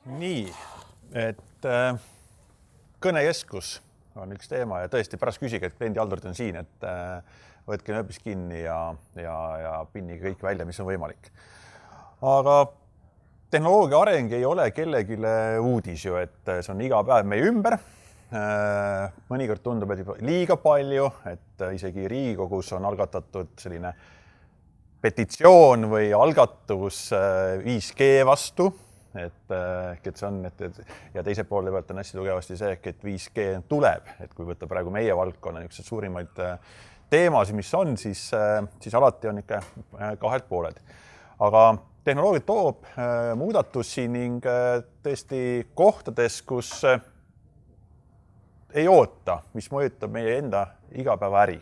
Nii, et kõnekeskus on üks teema ja tõesti pärast küsige, et kliendihaldurid on siin, et võtke nööbis kinni ja pinnige kõik välja, mis on võimalik. Aga tehnoloogia areng ei ole kellelegi uudis ju, et see on iga päev meie ümber. Mõnikord tundub, et liiga palju, et isegi Riigikogus on algatatud selline petitsioon või algatus 5G vastu. Et see on, ja teise poole pealt on hästi tugevasti see, et 5G tuleb, et kui võtta praegu meie valdkonna üks suurimaid teemasid, mis on, siis alati on ikka kahelt pooled. Aga tehnoloogia toob muudatusi ning tõesti kohtades, kus ei oota, mis mõjutab meie enda igapäevaäri.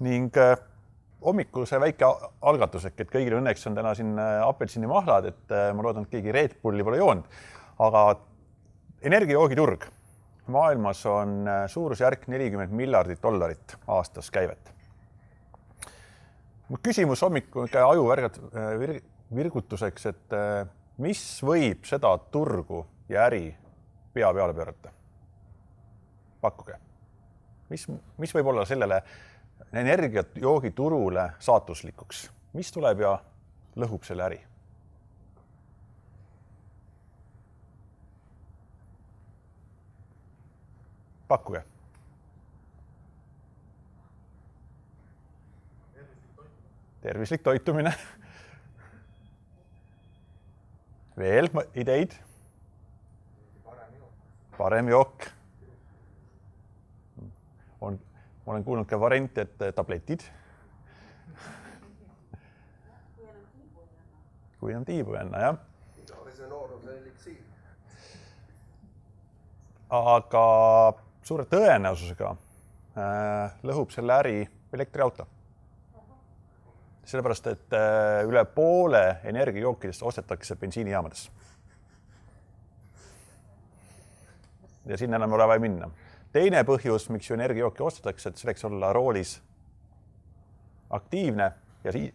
Ning hommikul see väike algatus, et kõigil õnneks on täna siin apelsinimahlad, et ma loodan, et keegi Red Bulli pole joonud. Aga energiajoogiturg maailmas on suurusjärk $40 miljardit aastas käivet. Küsimus hommikul aju virgutuseks, et mis võib seda turgu ja äri pea peale pöörata? Pakkuge. Mis võib olla sellele energiajoogiturule saatuslikuks? Mis tuleb ja lõhub selle äri? Pakkuge. Tervislik toitumine. Veel ideid? Parem jook. Ma olen kuulnud ka varianti, et tabletid. Kui on tiibujanna, jah. Aga suure tõenäosusega lõhub selle äri elektriauto. Sellepärast, et üle poole energiajookidest ostetakse bensiinijaamades. Ja sinna enam ei ole vaja minna. Teine põhjus, miks ju energiajooki ostetakse, et selleks olla roolis aktiivne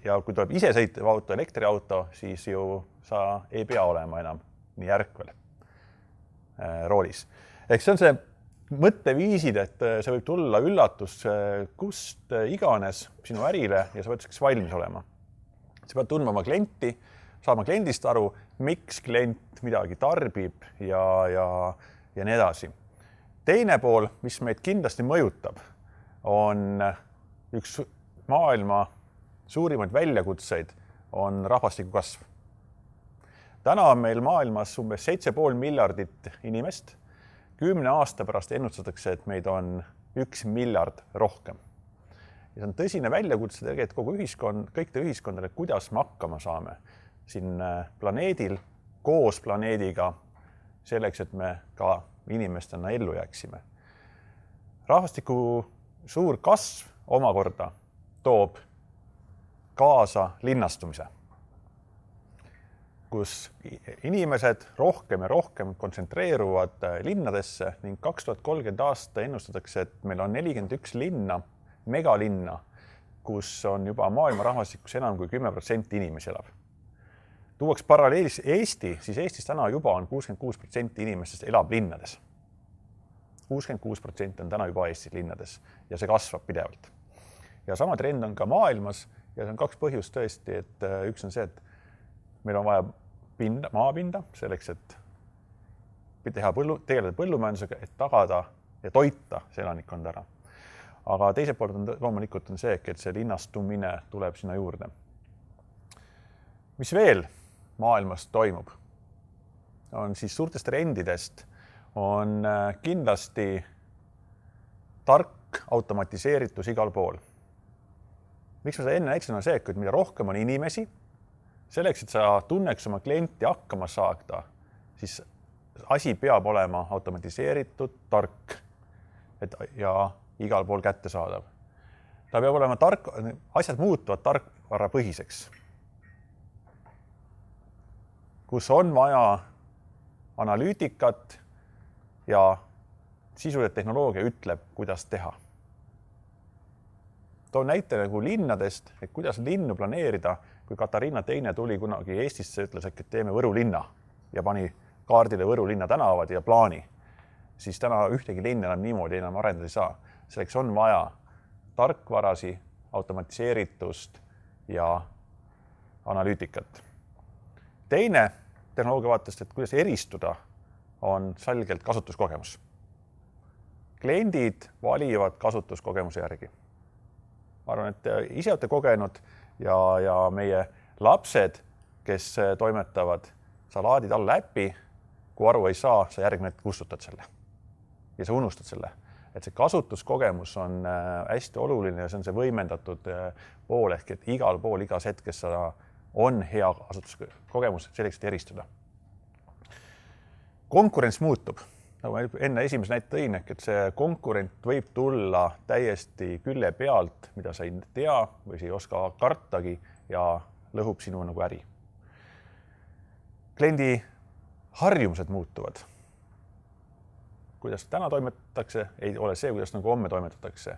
ja kui tuleb isesõitev auto, elektriauto, siis ju sa ei pea olema enam nii ärkvel roolis. Ehk see on see mõtteviisid, et see võib tulla üllatus kust iganes sinu ärile ja sa võtaks valmis olema. Sa pead tundma oma klienti, saama kliendist aru, miks klient midagi tarbib ja nii edasi. Teine pool, mis meid kindlasti mõjutab, on üks maailma suurimaid väljakutseid, on rahvastiku kasv. Täna on meil maailmas umbes 7,5 miljardit inimest. 10 aasta pärast ennustatakse, et meid on 1 miljard rohkem. Ja see on tõsine väljakutse tegelikult kogu ühiskond, kõikide ühiskondadele, kuidas me hakkama saame siin planeedil, koos planeediga, selleks, et me ka inimestena ellu jääksime. Rahvastiku suur kasv omakorda toob kaasa linnastumise, kus inimesed rohkem ja rohkem kontsentreeruvad linnadesse ning 2030 aasta ennustatakse, et meil on 41 linna, megalinna, kus on juba maailma rahvastikus enam kui 10% inimesi elab. Tuuaks paralleelis Eesti, siis Eestis täna juba on 66% inimestest elab linnades. 66% on täna juba Eestis linnades ja see kasvab pidevalt. Ja sama trend on ka maailmas ja see on 2 põhjust tõesti, et üks on see, et meil on vaja maapinda selleks, et tegeleda põllumajandusega, et tagada ja toita see elanikkond ära. Aga teiselt poolt on loomulikult on see, et see linnastumine tuleb sinna juurde. Mis veel maailmas toimub, on siis suurtest trendidest, on kindlasti tark automatiseeritus igal pool. Miks ma seda enne näitasin, on see, et mida rohkem on inimesi, selleks, et sa tunneks oma klienti hakkama saada, siis asi peab olema automatiseeritud, tark ja igal pool kättesaadav. Ta peab olema tark, asjad muutuvad tarkvarapõhiseks, kus on vaja analüütikat ja sisuliselt tehnoloogia ütleb, kuidas teha. Toon näite nagu linnadest, et kuidas linnu planeerida, kui Katariina II tuli kunagi Eestisse, ütles, et teeme Võru linna ja pani kaardile Võru linna tänavad ja plaani, siis täna ühtegi linna enam niimoodi enam arendada ei saa. Selleks on vaja tarkvarasi, automatiseeritust ja analüütikat. Teine tehnoloogia vaatest, et kuidas eristuda, on selgelt kasutuskogemus. Kliendid valivad kasutuskogemuse järgi. Ma arvan, et ise olete kogenud ja meie lapsed, kes toimetavad, sa laadid alla äppi, kui aru ei saa, sa järgmine hetk kustutad selle ja sa unustad selle. Et see kasutuskogemus on hästi oluline ja see on see võimendatud pool ehk et igal pool, igas hetkes on hea kasutuskogemus selleks, et eristuda. Konkurents muutub. Nagu ma enne esimese näite tõin, et see konkurent võib tulla täiesti külle pealt, mida sa ei tea või sa ei oska kartagi ja lõhub sinu nagu äri. Kliendi harjumused muutuvad. Kuidas täna toimetatakse, ei ole see, kuidas nagu homme toimetatakse.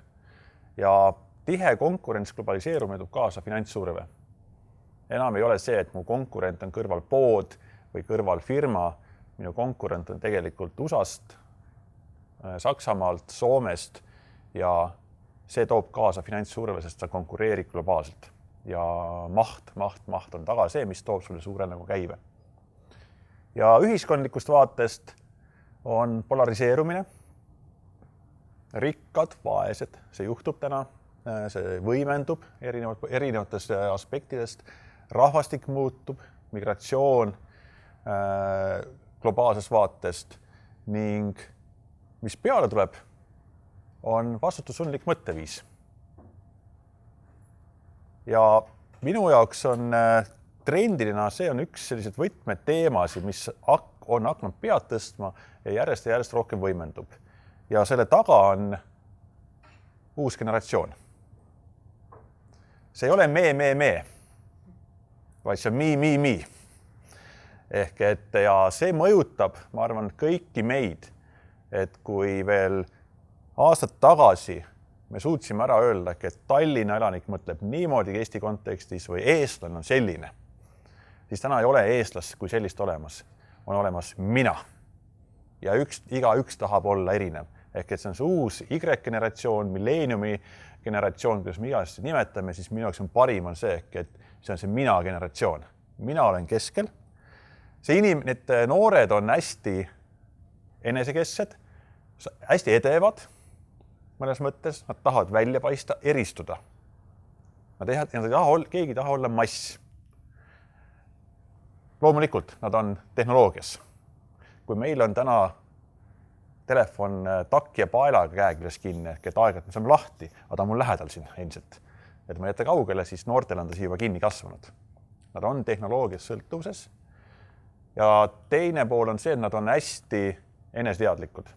Ja tihe konkurents globaliseerumine toob kaasa finantssurve. Enam ei ole see, et mu konkurent on kõrval pood või kõrval firma. Minu konkurent on tegelikult USA-st, Saksamaalt, Soomest ja see toob kaasa finantssurve, sest sa konkureerid globaalselt. Ja maht on taga see, mis toob sulle suure nagu käive. Ja ühiskondlikust vaatest on polariseerumine, rikkad, vaesed, see juhtub täna, see võimendub erinevatest aspektidest, rahvastik muutub, migratsioon globaalsest vaatest ning mis peale tuleb, on vastutusundlik mõtteviis. Ja minu jaoks on trendilina, see on üks sellised võtmeteemasid, mis on hakanud pead tõstma ja järjest rohkem võimendub. Ja selle taga on uus generatsioon. See ei ole me, vaid see on me. Ehk et ja see mõjutab, ma arvan, kõiki meid, et kui veel aastad tagasi me suutsime ära öelda, et Tallinna elanik mõtleb niimoodi Eesti kontekstis või eestlane on selline, siis täna ei ole eestlast kui sellist olemas. On olemas mina ja igaüks tahab olla erinev. Ehk et see on see uus Y-generatsioon, milleeniumi generatsioon, kuidas me igast nimetame, siis minu jaoks on parim on see, et see on see mina generatsioon. Mina olen keskel. Need noored on hästi enesekesksed, hästi edevad mõnes mõttes, nad tahavad välja paista, eristuda. Keegi ei taha olla mass. Loomulikult, nad on tehnoloogias. Kui meil on täna telefon takki ja paelaga käeküles kinni, et aeg-ajalt me saame lahti, aga ta on mul lähedal siin endiselt. Et ma jätta kaugele, siis noortel on ta juba kinni kasvanud. Nad on tehnoloogias sõltuvuses. Ja teine pool on see, et nad on hästi eneseteadlikud.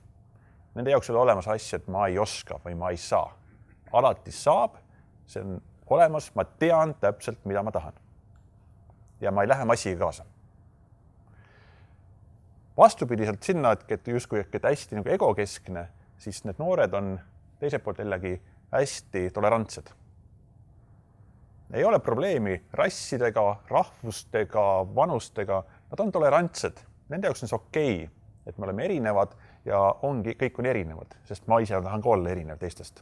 Nende jaoks ei ole olemas asja, et ma ei oska või ma ei saa. Alati saab, see on olemas, ma tean täpselt, mida ma tahan. Ja ma ei lähe massiga kaasa. Vastupidiselt sinna, et justkui hästi nagu egokeskne, siis need noored on teiselt poolt jällegi hästi tolerantsed. Ei ole probleemi rassidega, rahvustega, vanustega, nad on tolerantsed. Nende jaoks on see okei, et me oleme erinevad ja kõik on erinevad, sest ma ise tahan ka olla erinev teistest.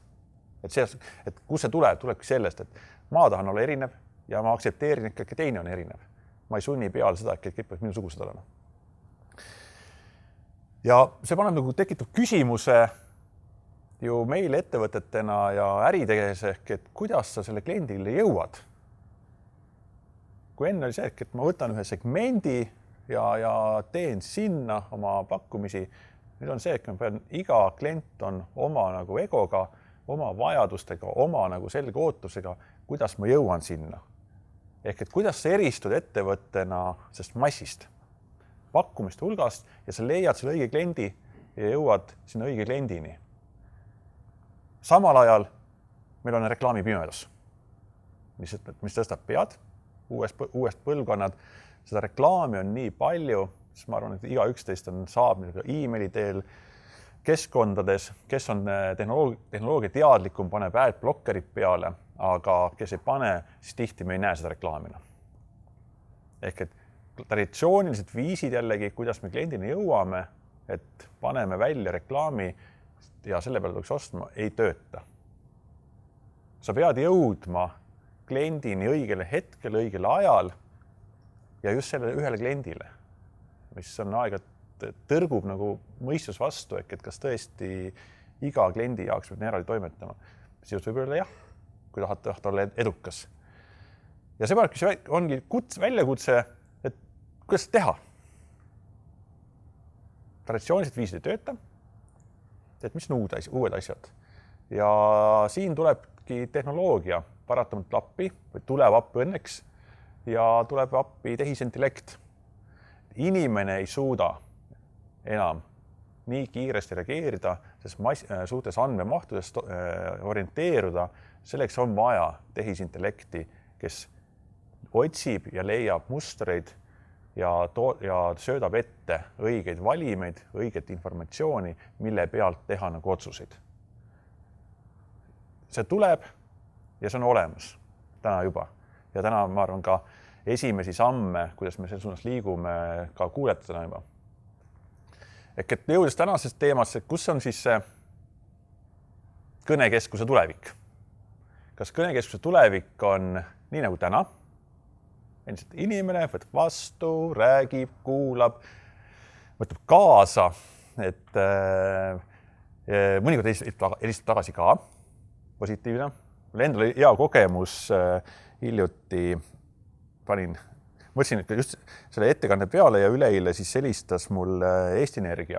Et kus see tulebki sellest, et ma tahan olla erinev ja ma aktsepteerin, et teine on erinev. Ma ei sunni peale seda, et kõik peaks minusugused olema. Ja see paneb nagu tekitab küsimuse ju meil ettevõtetena ja äritegeses ehk, et kuidas sa selle kliendile jõuad. Kui enne oli see, et ma võtan ühe segmendi ja teen sinna oma pakkumisi, nüüd on see, et ma pean, iga klient on oma nagu egoga, oma vajadustega, oma nagu selge ootusega, kuidas ma jõuan sinna. Ehk et kuidas sa eristud ettevõttena sest massist, pakkumiste hulgast ja sa leiad selle õige kliendi ja jõuad sinna õige kliendini. Samal ajal meil on reklaamipimedus, mis tõstab pead, uuest põlvkonnad. Seda reklaami on nii palju, siis ma arvan, et iga üksteist saab e-maili teel keskkondades, kes on tehnoloogia teadlikum, paneb adblockerid peale, aga kes ei pane, siis tihti me ei näe seda reklaamina. Ehk et traditsioonilised viisid jällegi, kuidas me kliendini jõuame, et paneme välja reklaami ja selle peale tuleks ostma, ei tööta. Sa pead jõudma kliendini õigele hetkel, õigel ajal ja just sellele ühele kliendile, mis on aega tõrgub nagu mõistus vastu, et kas tõesti iga kliendi jaoks peab eraldi toimetama. Siis võib öelda jah, kui tahad olla edukas. Ja see ongi väljakutse, et kuidas teha. Traditsioonilised viisid ei tööta, et mis on uued asjad. Ja siin tulebki tehnoloogia paratamatult appi, või tuleb appi õnneks, ja tuleb appi tehisintellekt. Inimene ei suuda enam nii kiiresti reageerida, sest suurtes andmemahtudes orienteeruda, selleks on vaja tehisintellekti, kes otsib ja leiab mustreid ja söödab ette õigeid valimeid, õiget informatsiooni, mille pealt teha nagu otsuseid. See tuleb ja see on olemas täna juba. Ja täna ma arvan ka esimesi samme, kuidas me selles suunas liigume, ka kuulete täna juba. Et jõudes tänasest teemasse, kus on siis see kõnekeskuse tulevik? Kas kõnekeskuse tulevik on nii nagu täna? Endiselt inimene võtab vastu, räägib, kuulab, võtab kaasa, et mõnikord helistab tagasi ka, positiivne. Mul endal oli hea kogemus hiljuti mõtlesin, et just selle ettekande peale ja üleeile siis helistas mul Eesti Energia,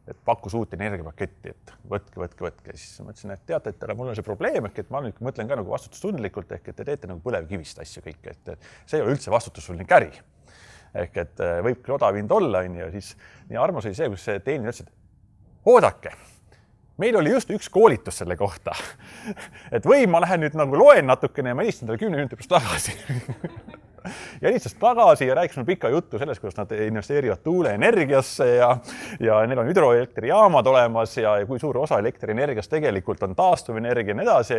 et pakkus uut energiapaketti, et võtke. Siis mõtlesin, et teate, et mul on see probleem, et ma nüüd mõtlen ka nagu vastutustundlikult, et te teete nagu põlevkivist asja kõik, et see ei ole üldse vastutussuline käri. Et võib küll odav hind olla, ja siis nii armas oli see, kus see teenija ütles, et oodake, meil oli just üks koolitus selle kohta, et või ma lähen nüüd nagu loen natukene ja ma helistan talle 10 minuti pärast tagasi. Ja helistas tagasi ja rääkis mulle pika juttu sellest, kuidas nad investeerivad tuuleenergiasse ja neil on hüdroelektrijaamad olemas ja kui suur osa elektrienergiast tegelikult on taastuvenergia ja nii edasi,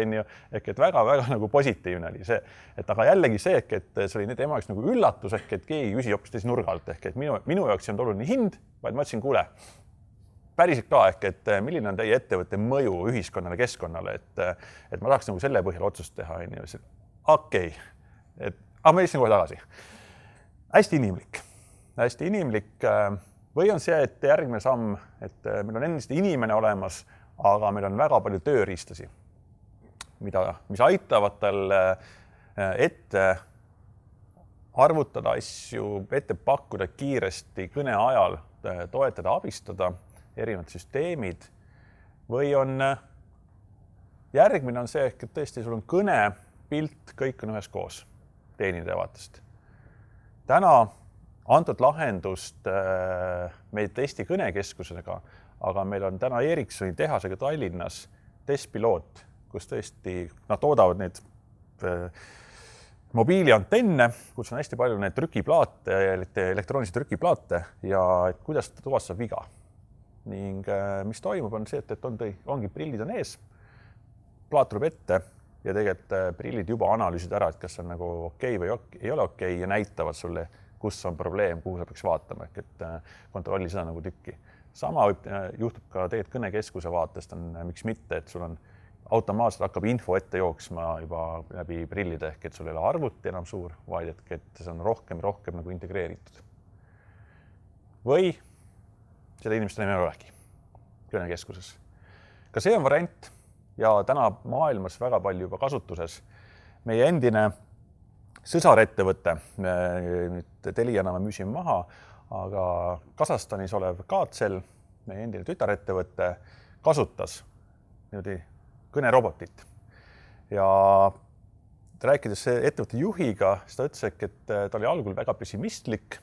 et väga-väga nagu positiivne oli see. Et aga jällegi see, et see oli tema jaoks nagu üllatus, et keegi küsi hoopis teise nurga alt, et minu jaoks ei olnud oluline hind, vaid ma ütlesin, kuule, päriselt ka, et milline on teie ettevõtte mõju ühiskonnale, keskkonnale, et ma tahaks nagu selle põhjal otsust teha. Okei. Aga ma helistan kohe tagasi. Hästi inimlik. Või on see, et järgmine samm, et meil on endist inimene olemas, aga meil on väga palju tööriistasi, mis aitavad tal ette arvutada asju, ette pakkuda kiiresti kõne ajal, toetada, abistada, erinevad süsteemid. Või on järgmine on see, et tõesti sul on kõne, pilt, kõik on ühes koos. Teenindaja vaatest. Täna antud lahendust me ei testi kõnekeskusega, aga meil on täna Ericssoni tehasega Tallinnas testpiloot, kus tõesti nad toodavad neid mobiiliantenne, kus on hästi palju neid trükiplaate, elektroonilisi trükiplaate ja et kuidas tuvastab viga. Ning mis toimub on see, et ongi prillid on ees, plaat tuleb ette ja tegelikult prillid juba analüüsid ära, et kas on nagu okei või ei ole okei ja näitavad sulle, kus on probleem, kuhu sa peaks vaatama, et kontrolli seda nagu tükki. Sama juhtub ka tegelikult kõnekeskuse vaatest, miks mitte, et sul on automaatselt hakkab info ette jooksma juba läbi prillide, et sul ei ole arvuti enam suur, vaid et see on rohkem nagu integreeritud. Või seda inimest enam ei olegi kõnekeskuses. Ka see on variant. Ja täna maailmas väga palju juba kasutuses. Meie endine sõsarettevõte, nüüd Teliana me müüsime maha, aga Kasahstanis olev Kaatsel, meie endine tütarettevõte, kasutas kõnerobotit. Ja rääkides ettevõtte juhiga, siis ta ütles, et ta oli algul väga pessimistlik,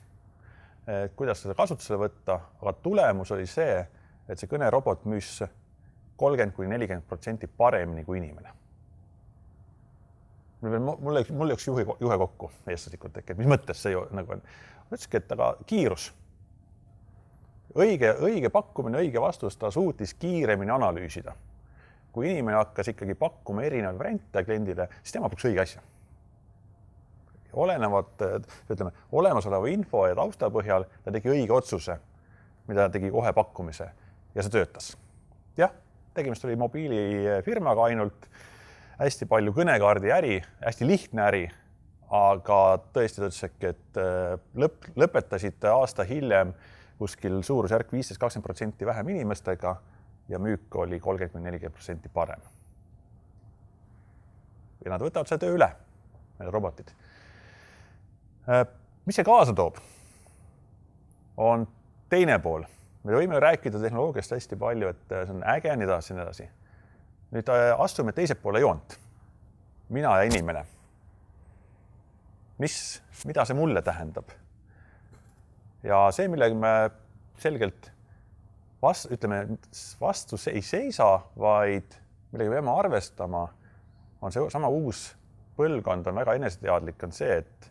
kuidas seda kasutusele võtta, aga tulemus oli see, et see kõnerobot müüs 30–40% paremini kui inimene. Mul läks juhe kokku eestlaslikult, et mis mõttes see nagu on. Ütleski, et aga kiirus. Õige pakkumine, õige vastus, ta suutis kiiremini analüüsida. Kui inimene hakkas ikkagi pakkuma erinevaid variante kliendile, siis tema pakkus õige asja. olenevat, ütleme, olemasoleva info ja tausta põhjal ta tegi õige otsuse, mida ta tegi kohe pakkumise ja see töötas. Jah, tegemist oli mobiilifirmaga ainult, hästi palju kõnekaardi äri, hästi lihtne äri, aga tõesti ta ütles, et lõpetasite aasta hiljem kuskil suurusjärk 15-20% vähem inimestega ja müük oli 30-40% parem. Ja nad võtavad selle töö üle, need robotid. Mis see kaasa toob? On teine pool. Me võime rääkida tehnoloogiast hästi palju, et see on äge, nii edasi. Nüüd astume teiselt poole joont. Mina ja inimene. Mida see mulle tähendab? Ja see, millega me selgelt vastu ei seisa, vaid millega peame arvestama, on see sama uus põlvkond, on väga eneseteadlik, on see, et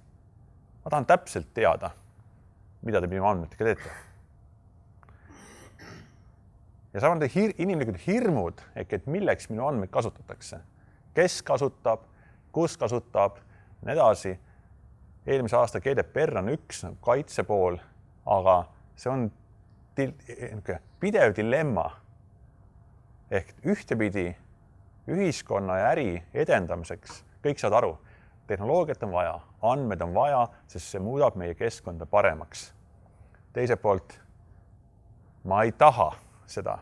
ma tahan täpselt teada, mida te minu andmetega teete. Ja samal inimlikud hirmud, et milleks minu andmeid kasutatakse. Kes kasutab, kus kasutab, edasi. Eelmise aasta GDPR on üks kaitse pool, aga see on pidev dilemma. Ehk ühtepidi ühiskonna ja äri edendamiseks kõik saad aru. Tehnoloogiat on vaja, andmed on vaja, sest see muudab meie keskkonda paremaks. Teiselt poolt ma ei taha seda,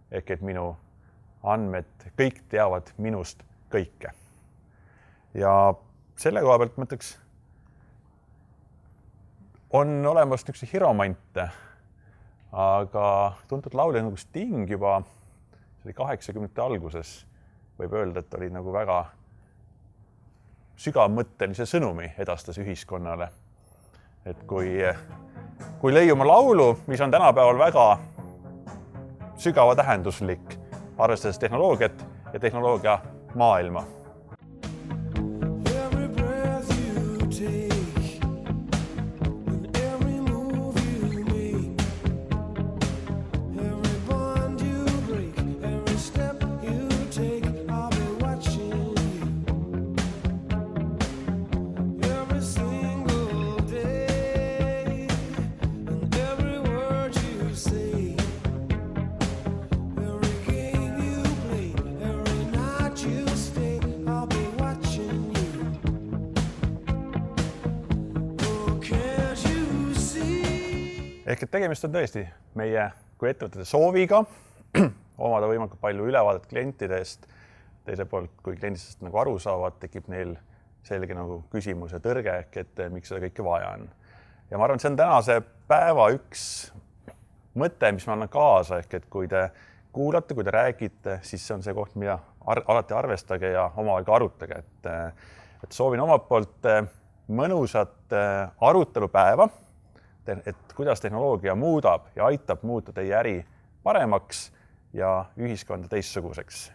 et minu andmed kõik teavad minust kõike. Ja selle koha pealt mõtleks, on olemas niisuguse hiromante, aga tuntud laulja nagu Sting juba, see oli 80. alguses, võib öelda, et oli nagu väga sügavmõttelise sõnumi edastas ühiskonnale. Et kui leiuma laulu, mis on tänapäeval väga sügava tähenduslik, arvestades tehnoloogiat ja tehnoloogia maailma. Ehk et tegemist on tõesti meie kui ettevõtete sooviga omada võimalikult palju ülevaadet klientidest. Teiselt poolt, kui kliendistest nagu aru saavad, tekib neil selge nagu küsimus ja tõrge, et miks seda kõike vaja on. Ja ma arvan, et see on tänase päeva üks mõte, mis ma annan kaasa, ehk et kui te kuulate, kui te räägite, siis see on see koht, mida alati arvestage ja omavahel ka arutage. Et soovin omalt poolt mõnusat arutelupäeva, et kuidas tehnoloogia muudab ja aitab muuta teie äri paremaks ja ühiskonda teistsuguseks.